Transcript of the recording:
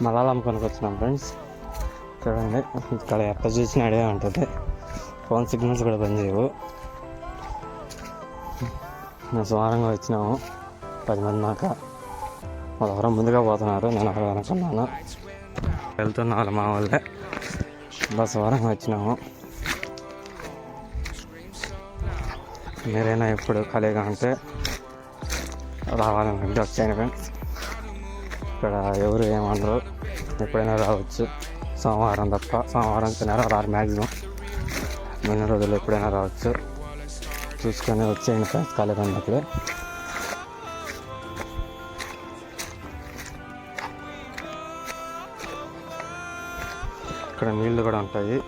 Malayalam కొనుక్కొచ్చినాం friends. చూడండి ఇక్కడ ఎక్కడ చూసిన అడే ఉంటుంది. ఫోన్ సిగ్నల్స్ కూడా పనిచేయవు. మేము సుమారంగా వచ్చినాము 10 మంది దాకా. వాళ్ళెవరో ముందుగా పోతున్నారు, నేను అక్కడ అనుకున్నాను. వెళ్తున్న వాళ్ళు మా వాళ్ళే. సుమారంగా వచ్చినాము. మీరైనా ఎప్పుడు ఖాళీగా ఉంటే రావాలనుకుంటే వచ్చాను ఫ్రెండ్స్. ఇక్కడ ఎవరు ఏమనరు, ఎప్పుడైనా రావచ్చు. సోమవారం తప్ప, సోమవారం తినారా రారు మ్యాక్సిమం. మిగిలిన రోజులు ఎప్పుడైనా రావచ్చు. చూసుకొని వచ్చేయండి ఫ్రెండ్స్ ఖాళీగా ఉన్నప్పుడు. ఇక్కడ నీళ్ళు కూడా ఉంటాయి.